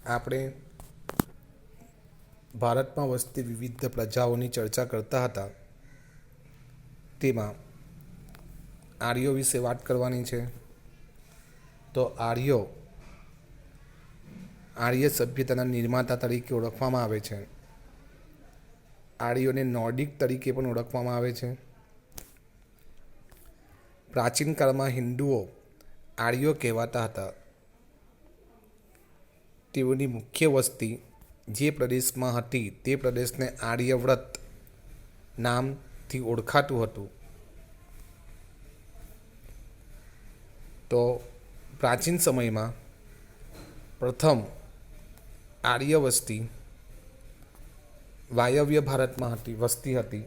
આપણે ભારતમાં વસતી વિવિધ પ્રજાઓની ચર્ચા કરતા હતા. તેમાં આર્યો વિશે વાત કરવાની છે. તો આર્ય સભ્યતાના નિર્માતા તરીકે ઓળખવામાં આવે છે. આર્યોને નોર્ડિક તરીકે પણ ઓળખવામાં આવે છે. પ્રાચીન કાળમાં હિન્દુઓ આર્યો કહેવાતા હતા. તેઓની મુખ્ય વસ્તી જે પ્રદેશમાં હતી તે પ્રદેશને આર્યવ્રત નામથી ઓળખાતું હતું. તો પ્રાચીન સમયમાં પ્રથમ આર્ય વસ્તી વાયવ્ય ભારતમાં વસતી હતી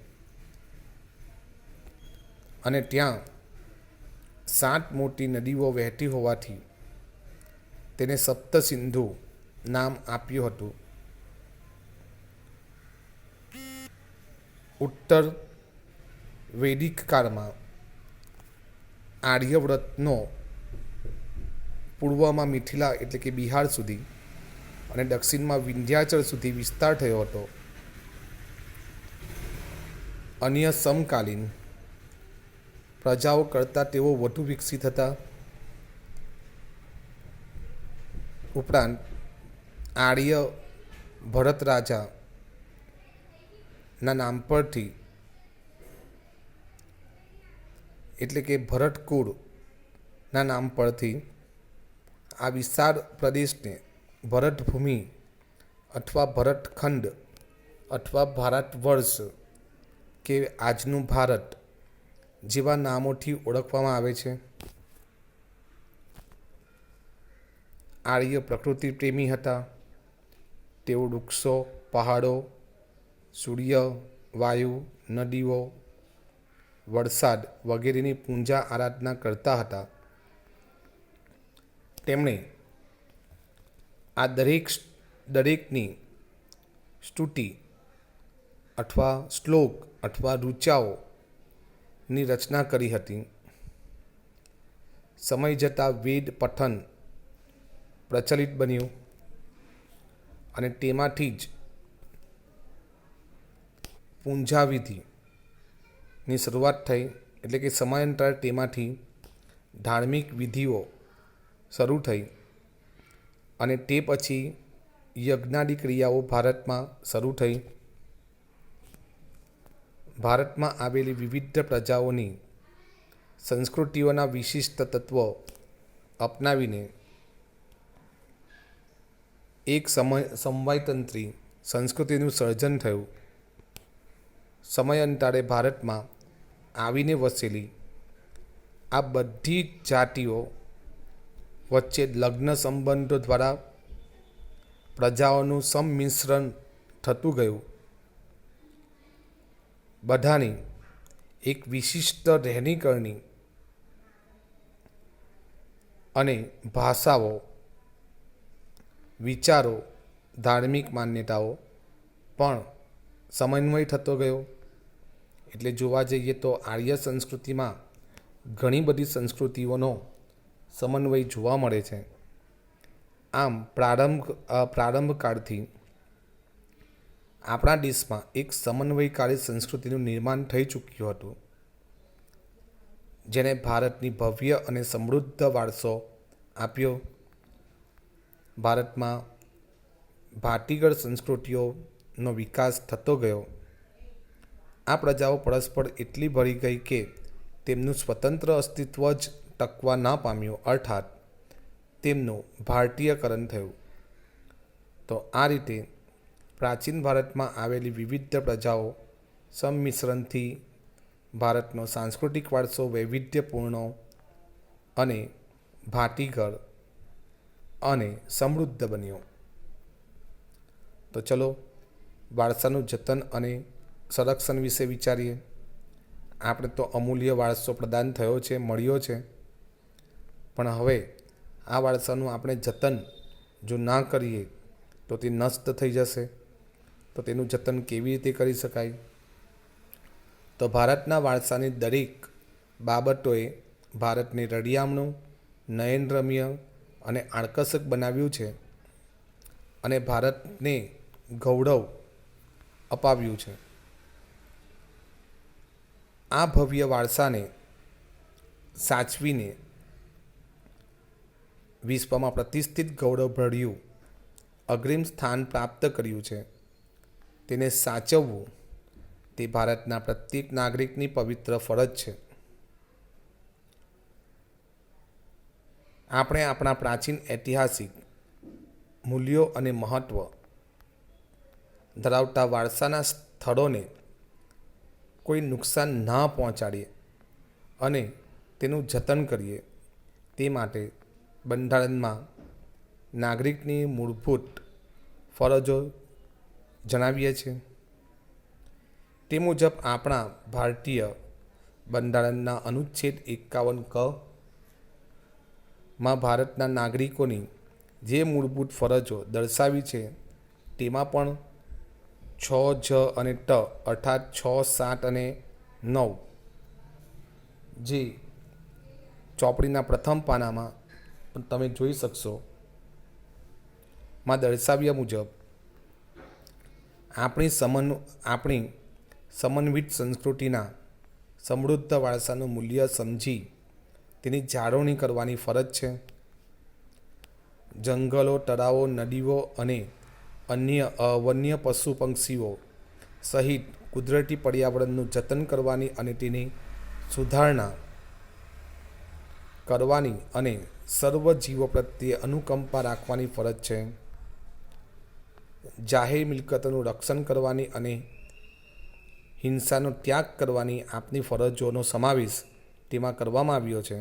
અને ત્યાં 7 મોટી નદીઓ વહેતી હોવાથી તેને સપ્ત સિંધુ નામ આપ્યું હતું. ઉત્તર વૈદિક કાળમાં આર્યવ્રતનો પૂર્વમાં મિથિલા એટલે કે બિહાર સુધી અને દક્ષિણમાં વિંધ્યાચલ સુધી વિસ્તાર થયો હતો. અન્ય સમકાલીન પ્રજાઓ કરતાં તેઓ વધુ વિકસિત હતા. ઉપરાંત આર્ય ભરત રાજાના નામ પરથી એટલે કે ભરતકુળના નામ પરથી આ વિશાળ પ્રદેશને ભરતભૂમિ અથવા ભરતખંડ અથવા ભારત વર્ષ કે આજનું ભારત જેવા નામોથી ઓળખવામાં આવે છે. આર્ય પ્રકૃતિ પ્રેમી હતા. તેઓ વૃક્ષો, પહાડો, સૂર્ય, વાયુ, નદીઓ, વરસાદ વગેરેની પૂજા આરાધના કરતા હતા. તેમણે આ દરેકની સ્તુતિ અથવા શ્લોક અથવા ઋચાઓની રચના કરી હતી. સમય જતાં વેદ પઠન પ્રચલિત બન્યું અને તેમાંથી જ પૂંજાવિધિની શરૂઆત થઈ. એટલે કે સમયાંતરે તેમાંથી ધાર્મિક વિધિઓ શરૂ થઈ અને તે પછી યજ્ઞાદિ ક્રિયાઓ ભારતમાં શરૂ થઈ. ભારતમાં આવેલી વિવિધ પ્રજાઓની સંસ્કૃતિઓના વિશિષ્ટ તત્વો અપનાવીને એક સમવાયતંત્રી સંસ્કૃતિનું સર્જન થયું. સમયાંતરે ભારતમાં આવીને વસેલી આ બધી જાતિઓ વચ્ચે લગ્ન સંબંધો દ્વારા પ્રજાઓનું સંમિશ્રણ થતું ગયું. બધાની એક વિશિષ્ટ રહેણીકરણી અને ભાષાઓ, વિચારો, ધાર્મિક માન્યતાઓ પણ સમન્વય થતો ગયો. એટલે જોવા જઈએ તો આર્ય સંસ્કૃતિમાં ઘણી બધી સંસ્કૃતિઓનો સમન્વય જોવા મળે છે. આમ પ્રારંભ કાળથી આપણા દેશમાં એક સમન્વયકારી સંસ્કૃતિનું નિર્માણ થઈ ચૂક્યું હતું, જેને ભારતની ભવ્ય અને સમૃદ્ધ વારસો આપ્યો. ભારતમાં ભાતીગળ સંસ્કૃતિઓનો વિકાસ થતો ગયો. આ પ્રજાઓ પરસ્પર એટલી ભળી ગઈ કે તેમનું સ્વતંત્ર અસ્તિત્વ જ ટકવા ન પામ્યું, અર્થાત તેમનું ભારતીયકરણ થયું. તો આ રીતે પ્રાચીન ભારતમાં આવેલી વિવિધ પ્રજાઓ સંમિશ્રણથી ભારતનો સાંસ્કૃતિક વારસો વૈવિધ્યપૂર્ણ અને ભાતીગળ અને સમૃદ્ધ બન્યો. તો ચલો વારસાનું જતન અને સંરક્ષણ વિશે વિચારીએ. આપણે તો અમૂલ્ય વારસો પ્રદાન થયો છે, મળ્યો છે, પણ હવે આ વારસાનું આપણે જતન જો ના કરીએ તો તે નષ્ટ થઈ જશે. તો તેનું જતન કેવી રીતે કરી શકાય? તો ભારતના વારસાની દરેક બાબતોએ ભારતને રળિયામણું, નયનરમ્ય અને આકર્ષક બનાવ્યું છે. અને ભારતને ગૌરવ અપાવ્યું છે. આ ભવ્ય વારસાને સાચવીને વિશ્વમાં પ્રતિષ્ઠિત ગૌરવભર્યું અગ્રીમ સ્થાન પ્રાપ્ત કર્યું છે. તેને સાચવવું તે ભારતના પ્રત્યેક નાગરિકની પવિત્ર ફરજ છે. આપણે આપણા પ્રાચીન ઐતિહાસિક મૂલ્યો અને મહત્ત્વ ધરાવતા વારસાના સ્થળોને કોઈ નુકસાન ન પહોંચાડીએ અને તેનું જતન કરીએ. તે માટે બંધારણમાં નાગરિકની મૂળભૂત ફરજો જણાવીએ છીએ. તે મુજબ આપણા ભારતીય બંધારણના અનુચ્છેદ 51 ક માં ભારતના નાગરિકોની જે મૂળભૂત ફરજો દર્શાવી છે તેમાં પણ 6 જ અને ટ અર્થાત 6, 7 અને 9 જે ચોપડીના પ્રથમ પાનામાં તમે જોઈ શકશો માં દર્શાવ્યા મુજબ આપણી સમન્વિત સંસ્કૃતિના સમૃદ્ધ વારસાનું મૂલ્ય સમજી તેની જાળવણી કરવાની ફરજ છે. જંગલો, તળાવો, નદીઓ અને અન્ય વન્ય પશુ પક્ષીઓ સહિત કુદરતી પર્યાવરણનું જતન કરવાની અને તેની સુધારણા કરવાની અને સર્વ જીવો પ્રત્યે અનુકંપા રાખવાની ફરજ છે. જાહેર મિલકતોનું રક્ષણ કરવાની અને હિંસાનો ત્યાગ કરવાની આપની ફરજોનો સમાવેશ તેમાં કરવામાં આવ્યો છે.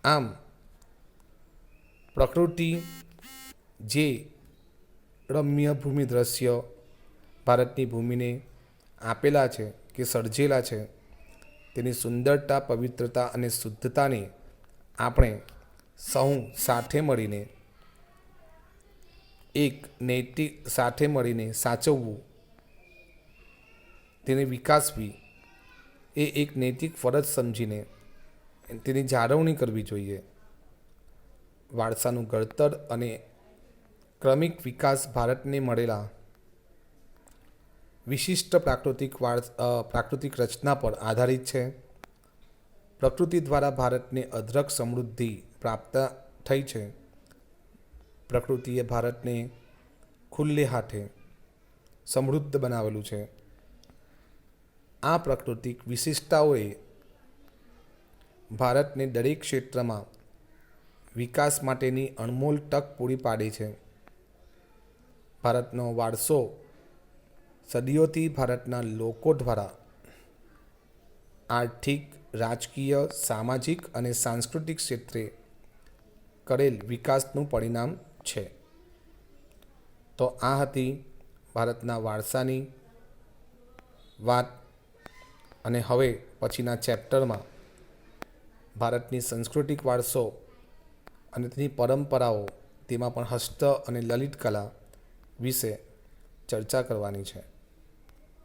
આમ પ્રકૃતિ જે રમ્ય ભૂમિ દ્રશ્ય ભારતની ભૂમિને આપેલા છે કે સર્જેલા છે તેની સુંદરતા, પવિત્રતા અને શુદ્ધતાને આપણે સૌ સાથે મળીને સાથે મળીને સાચવવું, તેને વિકાસવી એ એક નૈતિક ફરજ સમજીને તેની જાળવણી કરવી જોઈએ. વારસાનું ઘડતર અને ક્રમિક વિકાસ ભારતને મળેલા વિશિષ્ટ પ્રાકૃતિક રચના પર આધારિત છે. પ્રકૃતિ દ્વારા ભારતને અઢળક સમૃદ્ધિ પ્રાપ્ત થઈ છે. પ્રકૃતિએ ભારતને ખુલ્લે હાથે સમૃદ્ધ બનાવેલું છે. આ પ્રાકૃતિક વિશિષ્ટતાઓએ ભારતને દરેક ક્ષેત્રમાં વિકાસ માટેની અણમોલ તક પૂરી પાડી છે. ભારતનો વારસો સદીઓથી ભારતના લોકો દ્વારા આર્થિક, રાજકીય, સામાજિક અને સાંસ્કૃતિક ક્ષેત્રે કરેલ વિકાસનું પરિણામ છે. તો આ હતી ભારતના વારસાની વાત. અને હવે પછીના ચેપ્ટરમાં ભારતની સાંસ્કૃતિક વારસો અને તેની પરંપરાઓ, તેમાં પણ હસ્ત અને લલિત કલા વિશે ચર્ચા કરવાની છે.